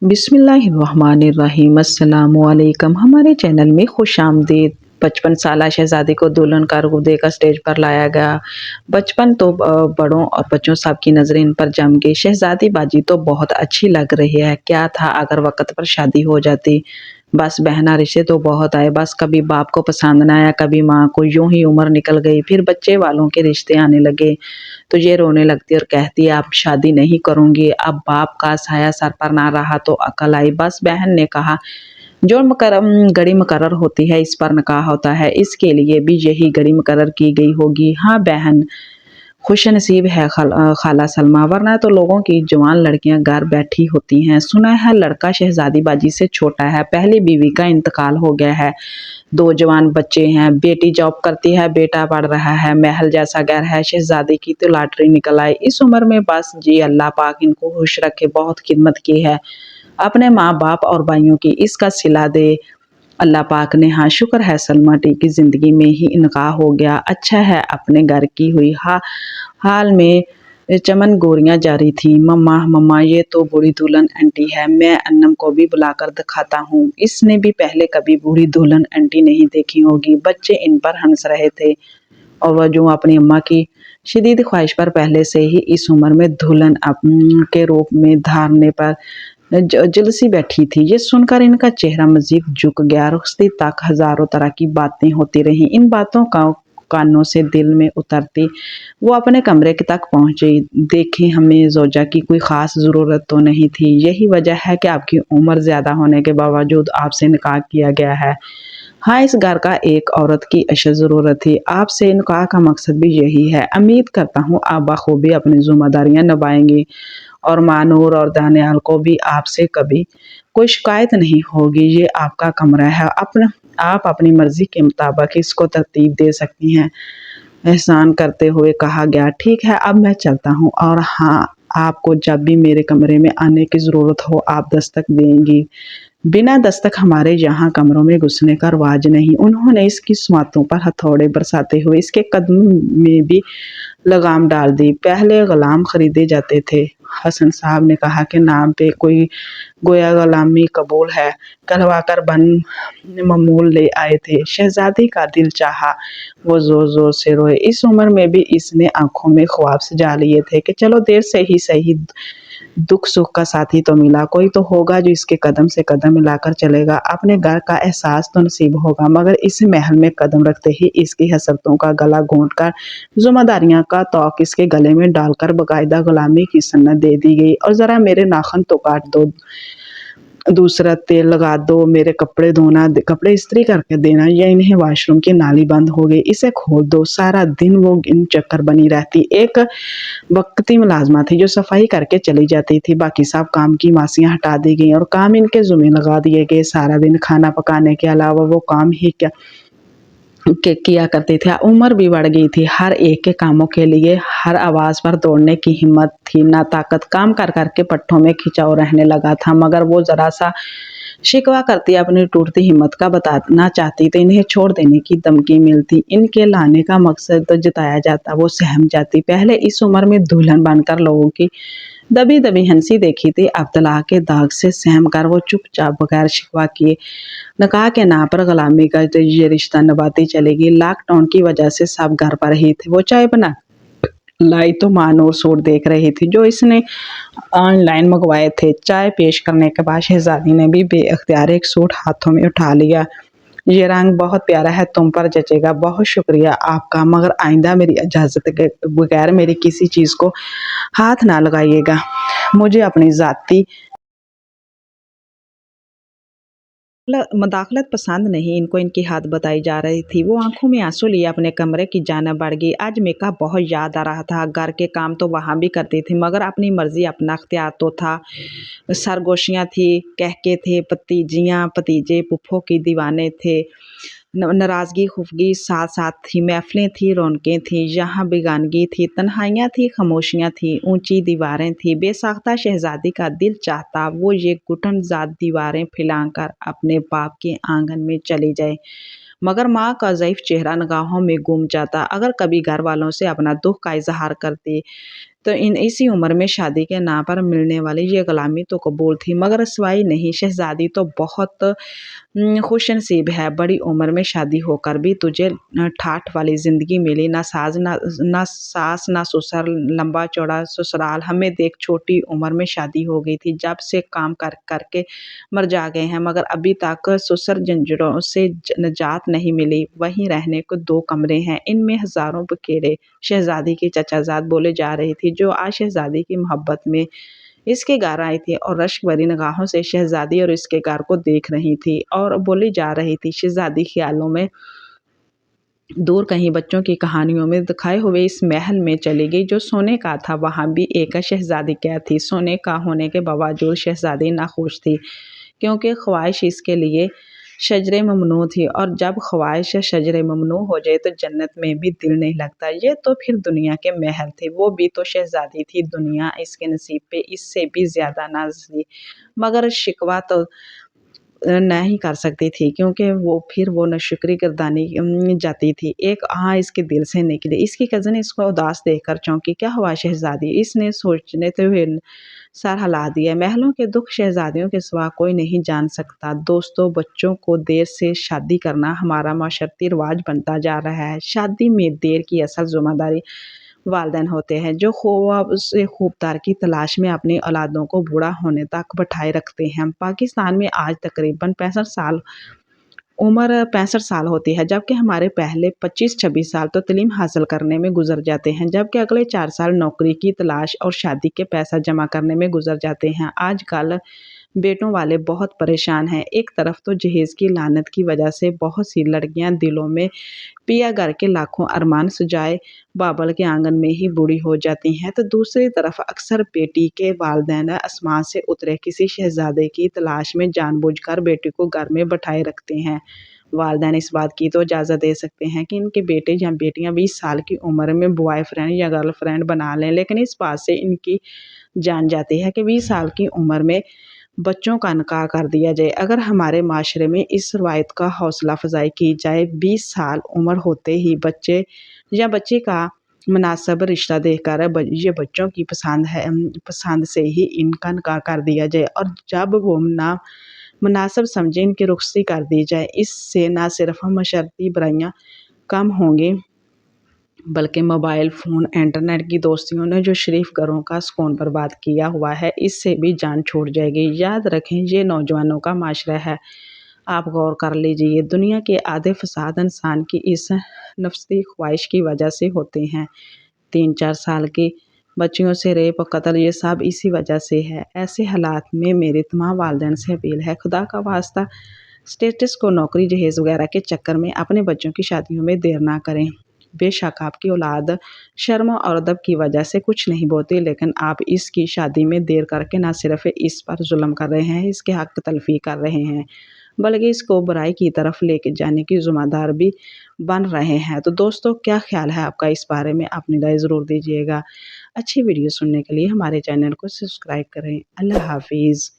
बिस्मिल्लाहिर्रहमानिर्रहीम अस्सलामुअलैकुम। हमारे चैनल में खुश आमदीद। 55 साला शहजादी को दुल्हन का रूप देकर स्टेज पर लाया गया। बचपन तो बड़ों और बच्चों सबकी नजरें इन पर जम गई। शहजादी बाजी तो बहुत अच्छी लग रही है। क्या था अगर वक्त पर शादी हो जाती। बस बहना रिश्ते तो बहुत आए, बस कभी बाप को पसंद न आया, कभी माँ को। यूं ही उम्र निकल गई, फिर बच्चे वालों के रिश्ते आने लगे तो ये रोने लगती और कहती अब शादी नहीं करूंगी। अब बाप का साया सर पर ना रहा तो अकल आई। बस बहन ने कहा जो घड़ी मुकर्रर होती है इस पर निकाह होता है, इसके लिए भी यही घड़ी मुकर्रर की गई होगी। हाँ बहन खुश नसीब है खाला सलमा, वरना तो लोगों की जवान लड़कियां घर बैठी होती हैं। सुना है लड़का शहजादी बाजी से छोटा है, पहली बीवी का इंतकाल हो गया है, 2 जवान बच्चे हैं, बेटी जॉब करती है, बेटा पढ़ रहा है, महल जैसा घर है। शहजादी की तो लॉटरी निकल आई इस उम्र में। बस जी अल्लाह पाक इनको खुश रखे, बहुत खिदमत की है अपने माँ बाप और भाइयों की, इसका सिला दे अल्लाह पाक ने। हाँ शुक्र है सलमा टी की जिंदगी में ही इनका हो गया। अच्छा है अपने घर की हुई। हाल में चमन गोरियां जारी थी। मम्मा मम्मा ये तो बूढ़ी दुल्हन आंटी है, मैं अन्नम को भी बुलाकर दिखाता हूँ, इसने भी पहले कभी बूढ़ी दुल्हन आंटी नहीं देखी होगी। बच्चे इन पर हंस रहे थे और वह जो अपनी अम्मा की शदीद ख्वाहिश पर पहले से ही इस उम्र में दुल्हन के रूप में धारने पर जलसी बैठी थी। ये सुनकर इनका चेहरा मजीद झुक गया। रुखसती तक हजारों तरह की बातें होती रहीं। इन बातों का कानों से दिल में उतरती वो अपने कमरे तक पहुंची। देखें हमें जोजा की कोई ख़ास ज़रूरत तो नहीं थी, यही वजह है कि आपकी उम्र ज़्यादा होने के बावजूद आपसे निकाह किया गया है। हाँ इस घर का एक औरत की अशद ज़रूरत थी, आपसे निकाह का मकसद भी यही है। उम्मीद करता हूँ आप बखूबी अपनी जिम्मेदारियाँ निभाएंगी और मानूर और दानियाल को भी आपसे कभी कोई शिकायत नहीं होगी। ये आपका कमरा है, आप अपनी मर्जी के मुताबिक इसको तरतीब दे सकती हैं। एहसान करते हुए कहा गया। ठीक है अब मैं चलता हूँ, और हाँ आपको जब भी मेरे कमरे में आने की ज़रूरत हो आप दस्तक देंगी। बिना दस्तक हमारे यहाँ कमरों में घुसने का रवाज नहीं। उन्होंने इसकी सुमातों पर हथौड़े बरसाते हुए इसके कदम में भी लगाम डाल दी। पहले गुलाम खरीदे जाते थे, हसन साहब ने कहा कि नाम पे कोई गोया गुलामी कबूल है, कहलवा कर बन ममूल ले आए थे। शहजादी का दिल चाहा, वो जोर जोर से रोए। इस उम्र में भी इसने आंखों में ख्वाब सजा लिए थे कि चलो देर से ही सही दुख सुख का साथी तो मिला, कोई तो होगा जो इसके कदम से कदम मिलाकर चलेगा, अपने घर का एहसास तो नसीब होगा। मगर इस महल में कदम रखते ही इसकी हसरतों का गला घोंट कर जिम्मेदारियां का तौक इसके गले में डालकर बाकायदा गुलामी की सन्नत दे दी गई। और जरा मेरे नाखून तो काट दो, दूसरा तेल लगा दो, मेरे कपड़े धोना, कपड़े इस्त्री करके देना, या इन्हें वॉशरूम की नाली बंद हो गई इसे खोल दो। सारा दिन वो इन चक्कर बनी रहती। एक वक्ती मुलाजमा थी जो सफाई करके चली जाती थी, बाकी सब काम की मासियां हटा दी गई और काम इनके जुम्मे लगा दिए गए। सारा दिन खाना पकाने के अलावा वो काम ही क्या किया करते थे। उम्र भी बढ़ गई थी, हर एक के कामों के लिए हर आवाज़ पर दौड़ने की हिम्मत थी ना ताकत। काम कर करके पट्टों में खिंचाव रहने लगा था, मगर वो जरा सा शिकवा करती अपनी टूटती हिम्मत का बताना चाहती तो इन्हें छोड़ देने की धमकी मिलती। इनके लाने का मकसद तो जताया जाता वो सहम जाती। पहले इस उम्र में दुल्हन बनकर लोगों की दबी दबी हंसी देखी थी, अब तलाक के दाग से सहम कर वो चुपचाप बगैर शिकवा किए निकाह के नाम पर गुलामी का ये रिश्ता निभाती चलेगी। लॉकडाउन की वजह से सब घर पर ही थे। वो चाय बना लाई तो मानूर सूट देख रही थी जो इसने ऑनलाइन मंगवाए थे। चाय पेश करने के बाद शहजादी ने भी बेअख्तियार एक सूट हाथों में उठा लिया। ये रंग बहुत प्यारा है, तुम पर जचेगा। बहुत शुक्रिया आपका, मगर आइंदा मेरी इजाज़त के बगैर मेरी किसी चीज़ को हाथ ना लगाइएगा। मुझे अपनी ज़ाती मदाखलत पसंद नहीं। इनको इनकी हाथ बताई जा रही थी। वो आंखों में आंसू लिए अपने कमरे की जानिब बढ़ गई। आज मेका बहुत याद आ रहा था। घर के काम तो वहाँ भी करती थी, मगर अपनी मर्जी अपना अख्तियार तो था। सरगोशियाँ थी, कहके थे, भतीजियाँ भतीजे पुप्पो की दीवाने थे। नाराज़गी खुफगी साथ साथ थी, महफिलें थी, रौनकें थी। यहाँ बेगानगी थी, तन्हाइयाँ थी, खामोशियाँ थी, ऊंची दीवारें थी। बेसाख्ता शहजादी का दिल चाहता वो ये घुटनज़ाद दीवारें फैलाकर अपने बाप के आंगन में चली जाए, मगर माँ का ज़ईफ़ चेहरा निगाहों में गुम जाता। अगर कभी घर वालों से अपना दुख का इजहार करती तो इसी उम्र में शादी के नाम पर मिलने वाली ये गुलामी तो कबूल थी, मगर रसवाई नहीं। शहज़ादी तो बहुत खुशनसीब है, बड़ी उम्र में शादी होकर भी तुझे ठाठ वाली ज़िंदगी मिली, ना सास ना ससुर, लंबा चौड़ा ससुराल। हमें देख, छोटी उम्र में शादी हो गई थी, जब से काम कर कर के मर जा गए हैं, मगर अभी तक ससुर जंजीरों से निजात नहीं मिली। वहीं रहने को 2 कमरे हैं, इनमें हज़ारों बखेड़े। शहज़ादी की चचाज़ाद बोले जा रही थी, जो आज शहज़ादी की मोहब्बत में इसके घर आई थी और रश्क भरी निगाहों से शहज़ादी और इसके घर को देख रही थी और बोली जा रही थी। शहज़ादी ख्यालों में दूर कहीं बच्चों की कहानियों में दिखाए हुए इस महल में चली गई, जो सोने का था। वहाँ भी एक शहज़ादी कैद थी। सोने का होने के बावजूद शहज़ादी नाखुश थी, क्योंकि ख्वाहिश इसके लिए शजरे ममनू थी, और जब ख्वाहिश शजरे ममनू हो जाए तो जन्नत में भी दिल नहीं लगता। ये तो फिर दुनिया के महल थे, वो भी तो शहज़ादी थी। दुनिया इसके नसीब पे इससे भी ज़्यादा नाज थी, मगर शिकवा तो नहीं कर सकती थी, क्योंकि वो नाशुक्री गर्दानी जाती थी। एक आह इसके दिल से निकली। इसकी कज़न इसको उदास देखकर चौंकी। क्या हुआ शहज़ादी? इसने सोचते हुए सर हिला दिया। महलों के दुख शहज़ादियों के सिवा कोई नहीं जान सकता। दोस्तों, बच्चों को देर से शादी करना हमारा माशरती रिवाज बनता जा रहा है। शादी में देर की असल ज़िम्मेदारी वालिदैन होते हैं, जो ख्वाब से खूबदार की तलाश में अपनी औलादों को बूढ़ा होने तक बैठाए रखते हैं। पाकिस्तान में आज तकरीबन 65 साल होती है, जबकि हमारे पहले 25-26 साल तो तालीम हासिल करने में गुजर जाते हैं, जबकि अगले 4 साल नौकरी की तलाश और शादी के पैसा जमा करने में गुजर जाते हैं। आजकल बेटों वाले बहुत परेशान हैं। एक तरफ तो जहेज़ की लानत की वजह से बहुत सी लड़कियां दिलों में पिया घर के लाखों अरमान सजाए बाबल के आंगन में ही बूढ़ी हो जाती हैं, तो दूसरी तरफ अक्सर बेटी के वालिदैन आसमान से उतरे किसी शहजादे की तलाश में जानबूझकर बेटी को घर में बैठाए रखते हैं। वालिदैन इस बात की तो इजाज़त दे सकते हैं कि इनके बेटे या बेटियां 20 साल की उम्र में बॉयफ्रेंड या गर्लफ्रेंड बना लें, लेकिन इस बात से इनकी जान जाती है कि 20 साल की उम्र में बच्चों का निकाह कर दिया जाए। अगर हमारे माशरे में इस रवायत का हौसला अफजाई की जाए, 20 साल उम्र होते ही बच्चे या बच्ची का मुनासिब रिश्ता देखकर ये बच्चों की पसंद से ही इनका निकाह कर दिया जाए, और जब वो ना मुनासिब समझे इनकी रुखसती कर दी जाए। इससे ना सिर्फ माशरती बुराइयाँ कम होंगी, बल्कि मोबाइल फ़ोन, इंटरनेट की दोस्तियों ने जो शरीफ घरों का सुकून बर्बाद किया हुआ है, इससे भी जान छूट जाएगी। याद रखें, ये नौजवानों का माशरा है। आप गौर कर लीजिए, दुनिया के आधे फ़साद इंसान की इस नफसी ख्वाहिश की वजह से होते हैं। 3-4 साल की बच्चियों से रेप और कत्ल, ये सब इसी वजह से है। ऐसे हालात में मेरी तमाम वालिदैन से अपील है, खुदा का वास्ता स्टेटस को नौकरी जहेज़ वगैरह के चक्कर में अपने बच्चों की शादियों में देर ना करें। बेशक आपकी औलाद शर्म और अदब की वजह से कुछ नहीं बोती, लेकिन आप इसकी शादी में देर करके ना सिर्फ इस पर जुल्म कर रहे हैं, इसके हक तलफ़ी कर रहे हैं, बल्कि इसको बुराई की तरफ लेके जाने की ज़िम्मेदार भी बन रहे हैं। तो दोस्तों, क्या ख़्याल है आपका इस बारे में? अपनी राय ज़रूर दीजिएगा। अच्छी वीडियो सुनने के लिए हमारे चैनल को सब्सक्राइब करें। अल्लाह हाफ़िज़।